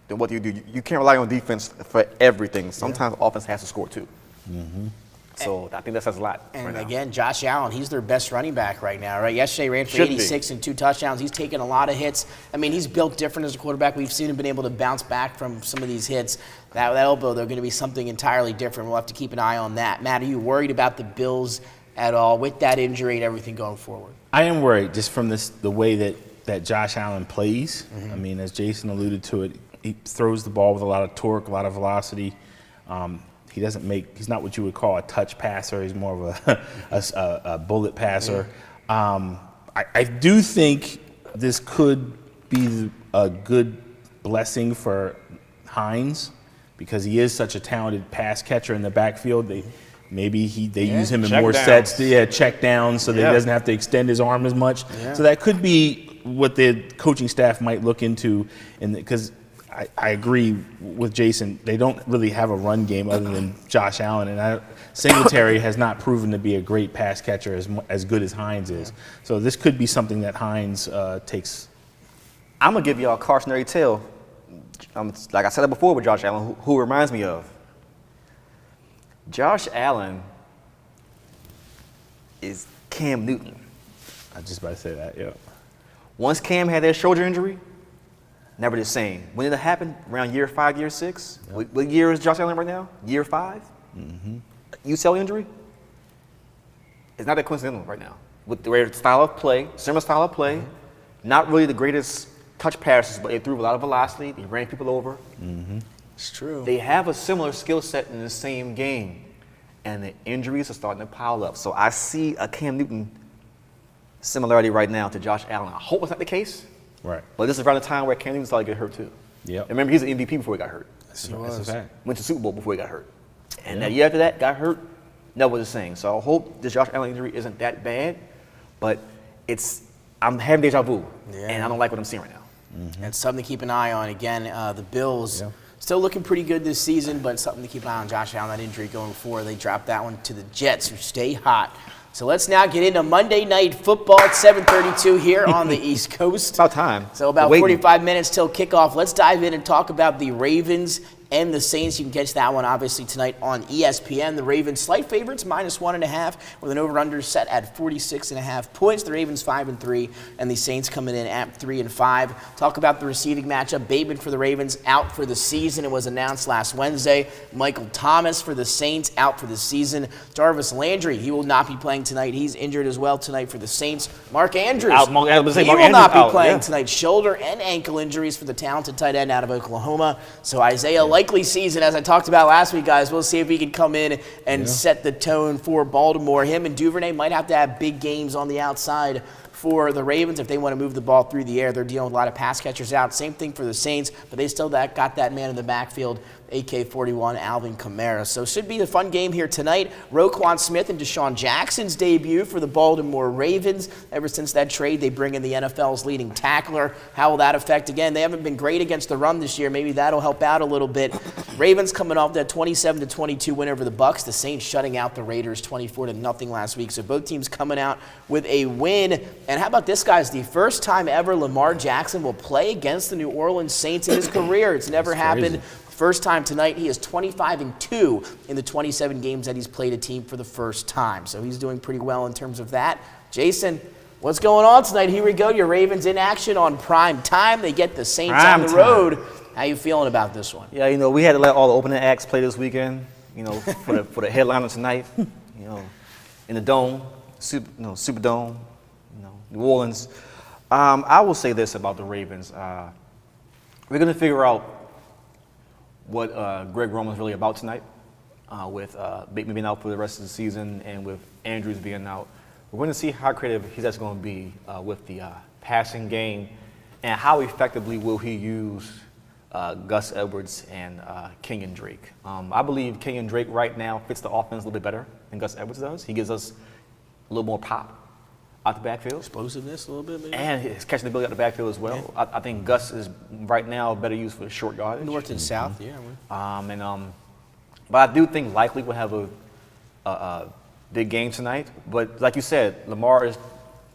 Then what do? You can't rely on defense for everything. Sometimes offense has to score too. Mm-hmm. So I think that says a lot. And right now. again, Josh Allen, he's their best running back right now, right? Yesterday ran for 86 and 2 touchdowns. He's taken a lot of hits. I mean, he's built different as a quarterback. We've seen him been able to bounce back from some of these hits. That elbow, they're going to be something entirely different. We'll have to keep an eye on that. Matt, are you worried about the Bills at all with that injury and everything going forward? I am worried just from the way that Josh Allen plays. Mm-hmm. I mean, as Jason alluded to it, he throws the ball with a lot of torque, a lot of velocity. He's not what you would call a touch passer. He's more of a bullet passer. I do think this could be a good blessing for Hines because he is such a talented pass catcher in the backfield. They use him in more sets, check downs, so that he doesn't have to extend his arm as much. Yeah. So that could be what the coaching staff might look into, because I agree with Jason. They don't really have a run game other than Josh Allen, and Singletary has not proven to be a great pass catcher as good as Hines is. So this could be something that Hines takes. I'm gonna give y'all a cautionary tale. Like I said it before with Josh Allen, who reminds me of. Josh Allen is Cam Newton. I was just about to say that. Yeah. Once Cam had that shoulder injury, never the same. When did it happen? Around year 5, year 6? Yep. What year is Josh Allen right now? Year 5? Mm-hmm. UCL injury? It's not that coincidental right now. With the style of play, similar style of play, not really the greatest touch passes, but they threw a lot of velocity. They ran people over. Mm-hmm. It's true. They have a similar skill set in the same game, and the injuries are starting to pile up. So I see a Cam Newton similarity right now to Josh Allen. I hope it's not the case. Right. But this is around the time where Cam Newton started to get hurt too. Yeah. Remember, he's an MVP before he got hurt. That's a fact. Went to Super Bowl before he got hurt. And that year after that, got hurt, never was the same. So I hope this Josh Allen injury isn't that bad, but I'm having deja vu, and I don't like what I'm seeing right now. Mm-hmm. And something to keep an eye on. Again, the Bills still looking pretty good this season, but something to keep an eye on. Josh Allen, that injury going forward. They dropped that one to the Jets, who stay hot. So let's now get into Monday Night Football at 7:32 here on the East Coast. It's about time. So about 45 minutes till kickoff. Let's dive in and talk about the Ravens and the Saints. You can catch that one obviously tonight on ESPN. The Ravens slight favorites, -1.5, with an over/under set at 46.5 points. The Ravens 5-3, and the Saints coming in at 3-5. Talk about the receiving matchup. Bateman for the Ravens out for the season. It was announced last Wednesday. Michael Thomas for the Saints out for the season. Jarvis Landry, he will not be playing tonight. He's injured as well tonight for the Saints. Mark Andrews, he will not be playing tonight. Shoulder and ankle injuries for the talented tight end out of Oklahoma. So Isaiah likely season, as I talked about last week, guys. We'll see if he can come in and set the tone for Baltimore. Him and Duvernay might have to have big games on the outside for the Ravens if they want to move the ball through the air. They're dealing with a lot of pass catchers out. Same thing for the Saints, but they still got that man in the backfield, AK-41, Alvin Kamara. So should be a fun game here tonight. Roquan Smith and Deshaun Jackson's debut for the Baltimore Ravens. Ever since that trade, they bring in the NFL's leading tackler. How will that affect? Again, they haven't been great against the run this year. Maybe that'll help out a little bit. Ravens coming off that 27-22 win over the Bucs. The Saints shutting out the Raiders 24-0 last week. So both teams coming out with a win. And how about this, guys? The first time ever Lamar Jackson will play against the New Orleans Saints in his career. It's never happened. First time tonight. He is 25-2 in the 27 games that he's played a team for the first time. So he's doing pretty well in terms of that. Jason, what's going on tonight? Here we go. Your Ravens in action on prime time. They get the Saints on the road. How you feeling about this one? Yeah, we had to let all the opening acts play this weekend, for the headliner tonight, in the Dome, Superdome, New Orleans. I will say this about the Ravens. We're going to figure out what Greg Roman's really about tonight, with Bateman being out for the rest of the season and with Andrews being out. We're going to see how creative he's actually going to be with the passing game, and how effectively will he use Gus Edwards and Kenyon Drake. I believe Kenyon Drake right now fits the offense a little bit better than Gus Edwards does. He gives us little more pop out the backfield. Explosiveness a little bit, maybe? And his catching ability out the backfield as well. I think Gus is right now better used for short yardage. North and south, yeah. But I do think likely we'll have a big game tonight. But like you said, Lamar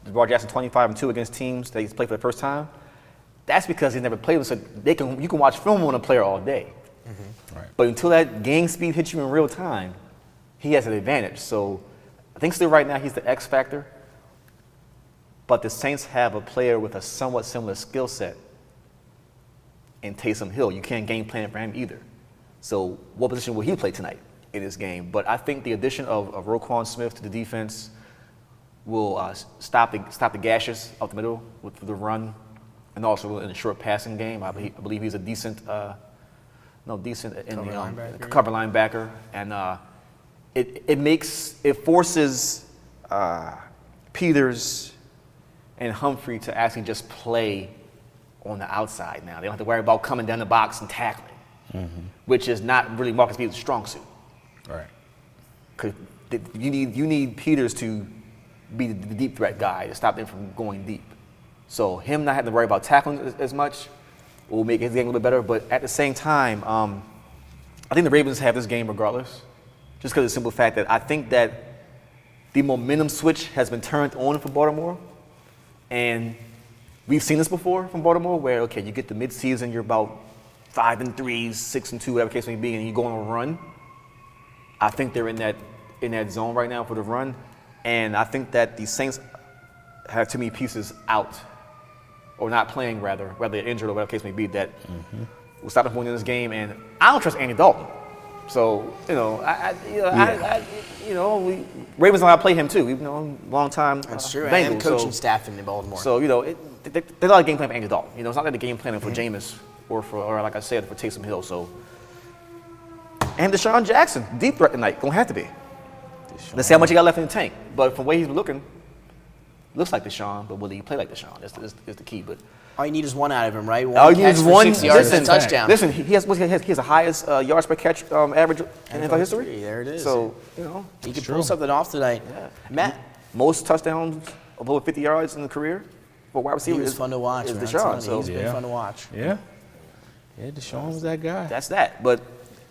Jackson 25-2 against teams that he's played for the first time. That's because he's never played with, so you can watch film on a player all day. Mm-hmm. Right. But until that game speed hits you in real time, he has an advantage. So I think still right now he's the X factor. But the Saints have a player with a somewhat similar skill set in Taysom Hill. You can't game plan for him either. So what position will he play tonight in this game? But I think the addition of Roquan Smith to the defense will stop the gashes up the middle with the run, and also in the short passing game. I believe he's a decent cover linebacker, and it forces Peters and Humphrey to actually just play on the outside now. They don't have to worry about coming down the box and tackling, which is not really Marcus Peters' strong suit. Right. Because you need Peters to be the deep threat guy to stop them from going deep. So him not having to worry about tackling as much will make his game a little bit better. But at the same time, I think the Ravens have this game regardless, just because of the simple fact that I think that the momentum switch has been turned on for Baltimore. And we've seen this before from Baltimore where, okay, you get to midseason, you're about 5-3, 6-2, whatever the case may be, and you go on a run. I think they're in that zone right now for the run. And I think that the Saints have too many pieces out, or not playing rather, whether they're injured or whatever the case may be, that will stop them from winning this game. And I don't trust Andy Dalton. So, Ravens know how to play him too. We've known a long time. That's true. Bengals, And coaching staff in Baltimore. So, they're not a game plan for Andy Dalton. It's not like the game planning for Jameis or like I said, for Taysom Hill. So, and Deshaun Jackson, deep threat tonight, gonna have to be. Let's see how much he got left in the tank. But from the way he's looking, looks like Deshaun, but will he play like Deshaun? That's the key. But all you need is one out of him, right? All you need is one. 60 yards and a touchdown. Listen, he has the highest yards per catch average in NFL history. There it is. So, he could pull something off tonight. Yeah. Matt? Most touchdowns of over 50 yards in the career for wide receiver. He was fun to watch. Is man. Deshaun. So He's been fun to watch. Yeah. Yeah, Deshaun was that guy. that's that. But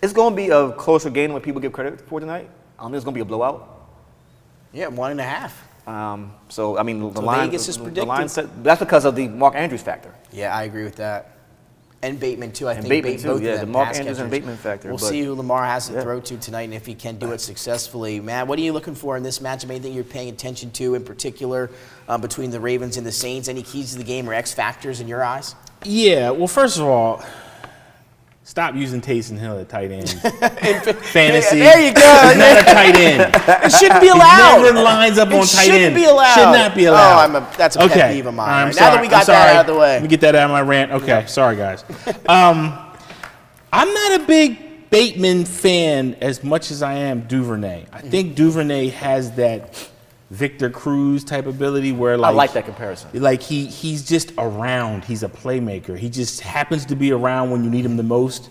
it's going to be a closer game than what people give credit for tonight. I don't think it's going to be a blowout. Yeah, 1.5. So, I mean, the line, Vegas is the predicting. line set, that's because of the Mark Andrews factor. Yeah, I agree with that. And Bateman, too. I think Bateman, too. both Yeah, of them the Mark pass Andrews and catchers. Bateman factor. We'll but see who Lamar has to throw to tonight and if he can do it successfully. Matt, what are you looking for in this matchup? Anything you're paying attention to in particular between the Ravens and the Saints? Any keys to the game or X factors in your eyes? Yeah, well, first of all, stop using Taysom Hill at tight end. Fantasy. There you go. He's not a tight end. It shouldn't be allowed. He never lines up on tight end. Shouldn't be allowed. Should not be allowed. Oh, that's a pet peeve of mine. I'm Right? sorry. Now that we got that out of the way. Let me get that out of my rant. Okay, sorry, guys. I'm not a big Bateman fan as much as I am Duvernay. I think Duvernay has that Victor Cruz type ability where I like that comparison. Like he's just around. He's a playmaker. He just happens to be around when you need him the most.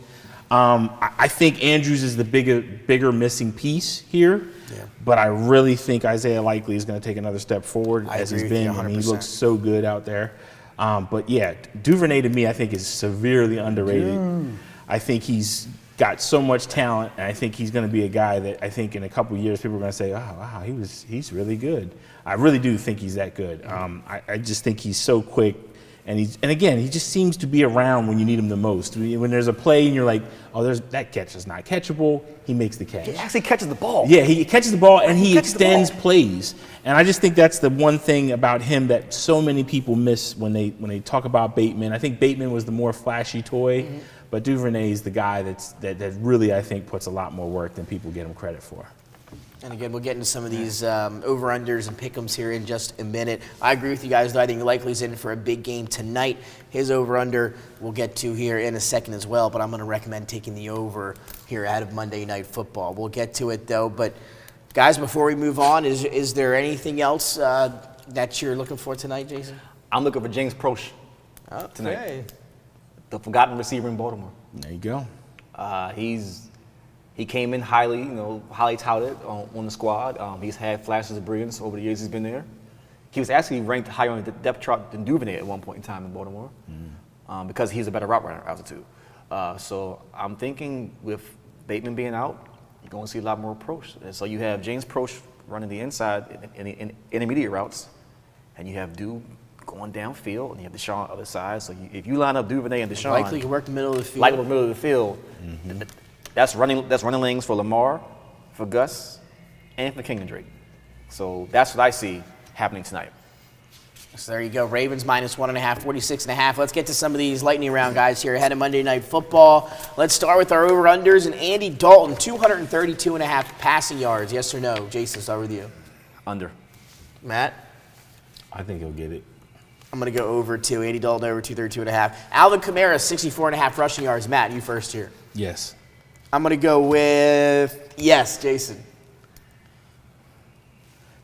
I think Andrews is the bigger missing piece here. Yeah. But I really think Isaiah Likely is going to take another step forward as he's been. I mean, he looks so good out there. But yeah, Duvernay to me I think is severely underrated. I think he's got so much talent, and I think he's going to be a guy that I think in a couple of years people are going to say, oh, wow, he's really good. I really do think he's that good. I just think he's so quick, and again, he just seems to be around when you need him the most. When there's a play and you're like, oh, that catch is not catchable, he makes the catch. He actually catches the ball. Yeah, he catches the ball, and he extends plays. And I just think that's the one thing about him that so many people miss when they talk about Bateman. I think Bateman was the more flashy toy. But Duvernay is the guy that really, I think, puts a lot more work than people get him credit for. And again, we'll get into some of these over-unders and pick-ems here in just a minute. I agree with you guys, though. I think Likely's in for a big game tonight. His over-under we'll get to here in a second as well, but I'm going to recommend taking the over here out of Monday Night Football. We'll get to it, though. But, guys, before we move on, is there anything else that you're looking for tonight, Jason? I'm looking for James Proche tonight. The forgotten receiver in Baltimore. There you go. He's He came in highly touted on the squad. He's had flashes of brilliance over the years he's been there. He was actually ranked higher on the depth chart than Duvernay at one point in time in Baltimore because he's a better route runner out of the two. So I'm thinking with Bateman being out, you're going to see a lot more Proche. And so you have James Proche running the inside in intermediate routes, and you have Duve going downfield, and you have Deshaun on the other side. So if you line up Duvernay and Deshaun, likely to work the middle of the field. Likely the middle of the field. That's running lanes for Lamar, for Gus, and for King and Drake. So that's what I see happening tonight. So there you go. Ravens -1.5, 46.5. Let's get to some of these lightning round guys here ahead of Monday Night Football. Let's start with our over-unders. And Andy Dalton, 232.5 passing yards. Yes or no? Jason, start with you. Under. Matt? I think he'll get it. I'm going to go over too. Andy Dalton over 232.5. Alvin Kamara, 64.5 rushing yards. Matt, you first here. Yes. I'm going to go with yes, Jason.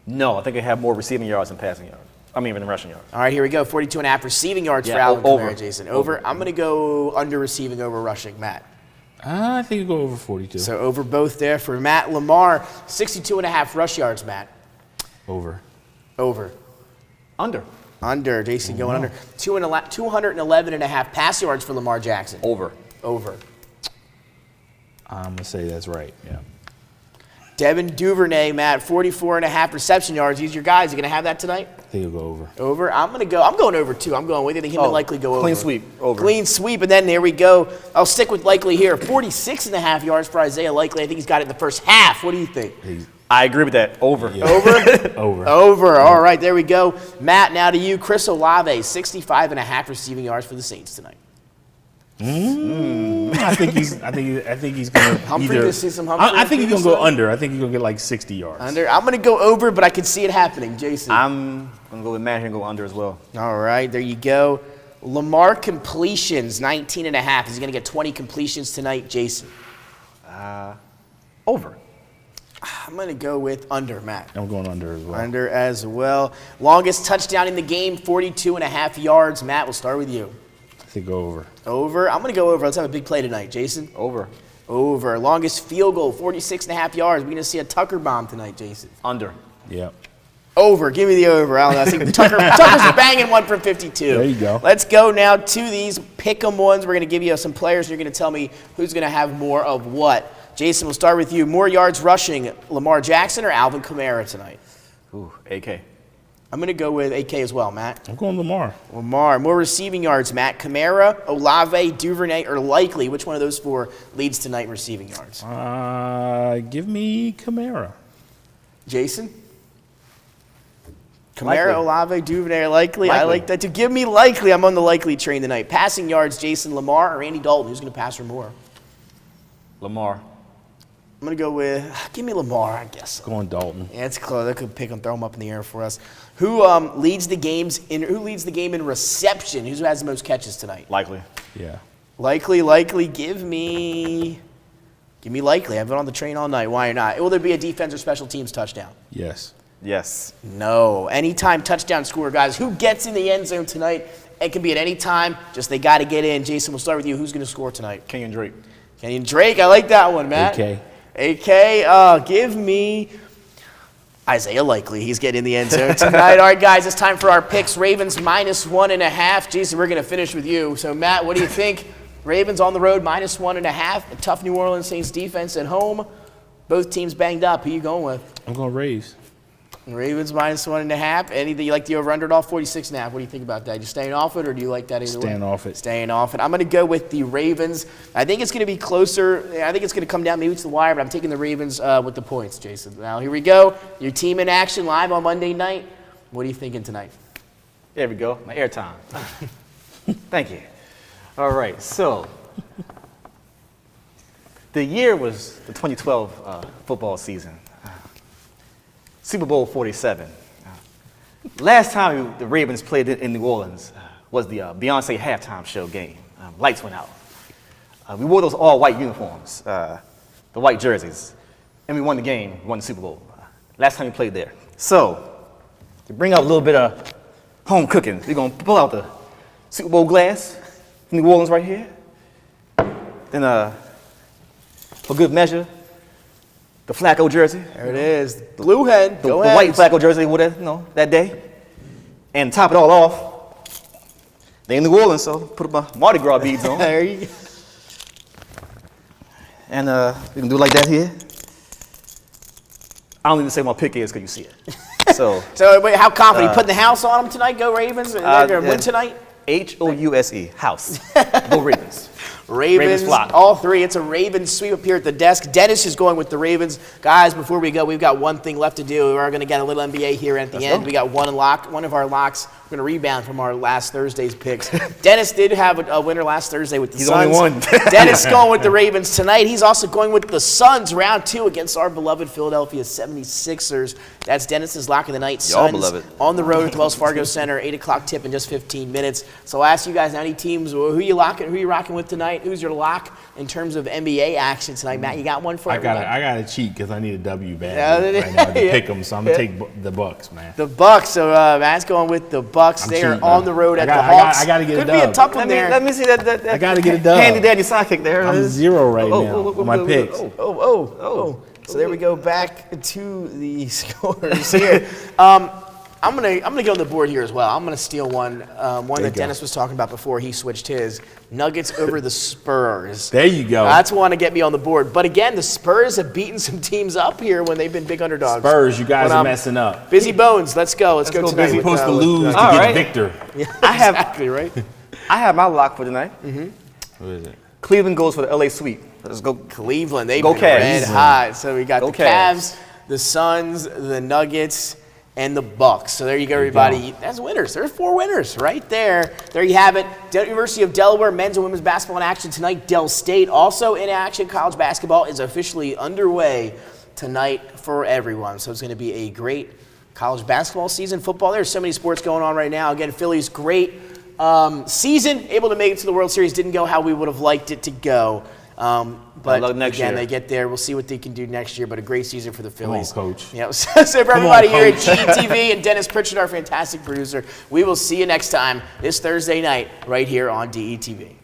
No, I think they have more receiving yards than passing yards. Than rushing yards. All right, here we go. 42.5 receiving yards for Alvin Kamara, Jason. Over. I'm going to go under receiving, over rushing. Matt? I think it'll go over 42. So over both there for Matt. Lamar, 62.5 rush yards, Matt. Over. Over. Under. Under. Jason going under. 211.5 pass yards for Lamar Jackson. Over. Over. I'm going to say that's right, yeah. Devin Duvernay, Matt, 44.5 reception yards. These are your guys. You going to have that tonight? I think it'll go over. Over. I'm going over too. I'm going with you. I think he'll likely go over. Clean sweep. Over. Clean sweep. And then there we go. I'll stick with likely here. 46.5 yards for Isaiah Likely. I think he's got it in the first half. What do you think? I agree with that. Over. Yeah. Over? Over. Over. All right, there we go. Matt, now to you. Chris Olave, 65.5 receiving yards for the Saints tonight. I think he's going to Humphrey, either. this is some Humphrey. I think he's going to go under. I think he's going to get like 60 yards. Under. I'm going to go over, but I can see it happening. Jason. I'm going to go with Matt here and go under as well. All right, there you go. Lamar completions, 19.5. Is he going to get 20 completions tonight, Jason? Over. I'm going to go with under, Matt. I'm going under as well. Under as well. Longest touchdown in the game, 42.5 yards. Matt, we'll start with you. I think go over. Over. I'm going to go over. Let's have a big play tonight. Jason? Over. Over. Longest field goal, 46.5 yards. We're going to see a Tucker bomb tonight, Jason. Under. Yep. Over. Give me the over. I don't know. I think Tucker's banging one for 52. There you go. Let's go now to these pick'em ones. We're going to give you some players, and you're going to tell me who's going to have more of what. Jason, we'll start with you. More yards rushing, Lamar Jackson or Alvin Kamara tonight? Ooh, AK. I'm going to go with AK as well, Matt. I'm going Lamar. Lamar. More receiving yards, Matt. Kamara, Olave, Duvernay, or Likely. Which one of those four leads tonight in receiving yards? Give me Kamara. Jason? Kamara, Likely. Olave, Duvernay, or Likely. I like that too. Give me Likely. I'm on the Likely train tonight. Passing yards, Jason, Lamar, or Andy Dalton. Who's going to pass for more? Lamar. I'm going to go with, give me Lamar, I guess. Going Dalton. Yeah, it's close. I could pick him, throw him up in the air for us. Who leads the game in reception? Who has the most catches tonight? Likely. Yeah. Likely. Give me Likely. I've been on the train all night. Why not? Will there be a defense or special teams touchdown? Yes. Yes. No. Anytime touchdown scorer, guys. Who gets in the end zone tonight? It can be at any time. Just they got to get in. Jason, we'll start with you. Who's going to score tonight? Kenyon Drake. Kenyon Drake. I like that one, Matt. AK. Give me Isaiah Likely. He's getting in the end zone tonight. All right, guys, it's time for our picks. Ravens -1.5. Jason, we're going to finish with you. So, Matt, what do you think? Ravens on the road -1.5. A tough New Orleans Saints defense at home. Both teams banged up. Who are you going with? I'm going Raves. Ravens -1.5. Anything you like the over-under at all? 46.5. What do you think about that? You staying off it, or do you like that either way? Staying off it. Staying off it. I'm going to go with the Ravens. I think it's going to be closer. I think it's going to come down maybe to the wire, but I'm taking the Ravens with the points, Jason. Now, here we go. Your team in action live on Monday night. What are you thinking tonight? There we go. My airtime. Thank you. All right. So, the year was the 2012 football season. Super Bowl 47. Last time the Ravens played in New Orleans was the Beyonce halftime show game. Lights went out. We wore those all-white uniforms, the white jerseys, and we won the game, won the Super Bowl. Last time we played there. So, to bring out a little bit of home cooking, we're going to pull out the Super Bowl glass from New Orleans right here. Then, for good measure, The Flacco jersey. There it is. Blue hen. The white Flacco jersey they wore that day. And to top it all off, they in New Orleans, so put my Mardi Gras beads on. There you go. And we can do it like that here. I don't even say what my pick is because you see it. So wait, how confident? You putting the house on them tonight? Go Ravens. They're going to win tonight? House. House. Go Ravens. Ravens, flock. all three. It's a Ravens sweep up here at the desk. Dennis is going with the Ravens. Guys, before we go, we've got one thing left to do. We are going to get a little NBA here at the end. We got one of our locks. We're going to rebound from our last Thursday's picks. Dennis did have a winner last Thursday with the Suns. He's only one. Dennis going with the Ravens tonight. He's also going with the Suns round 2 against our beloved Philadelphia 76ers. That's Dennis's lock of the night. Suns on the road at the Wells Fargo Center. 8 o'clock tip in just 15 minutes. So I'll ask you guys, any teams, who you rocking with tonight? Who's your lock in terms of NBA action tonight? Matt, you got one for everybody? I got to cheat because I need a W bad right now to pick them. So I'm going to take the Bucks, man. The Bucks. So Matt's going with the Bucks. They are on the road at the Hawks. I got to get a dub. Could be a tough one there. Let me see that. I got to get a dub. Handy dandy sidekick there. I'm 0 right now on my picks. So there we go back to the scores here. I'm gonna go on the board here as well. I'm gonna steal one that Dennis was talking about before he switched his. Nuggets over the Spurs. There you go. That's one to get me on the board. But again, the Spurs have beaten some teams up here when they've been big underdogs. Spurs, you guys are messing up. Busy Bones, let's go. Let's go tonight. You're supposed to lose to get Victor. Yeah, exactly right. I have my lock for tonight. What is it? Cleveland goes for the LA sweep. Let's go. Cleveland, they've Go been Cavs. red hot. So we got the Cavs. Cavs, the Suns, the Nuggets, and the Bucks. So there you go, everybody. That's winners. There's 4 winners right there. There you have it. University of Delaware men's and women's basketball in action tonight. Dell State also in action. College basketball is officially underway tonight for everyone. So it's going to be a great college basketball season. Football, there's so many sports going on right now. Again, Philly's great season, able to make it to the World Series. Didn't go how we would have liked it to go. But again, they get there. We'll see what they can do next year. But a great season for the Phillies. Come on, Coach. Yeah, so for everybody here at DETV and Dennis Pritchard, our fantastic producer, we will see you next time this Thursday night right here on DETV.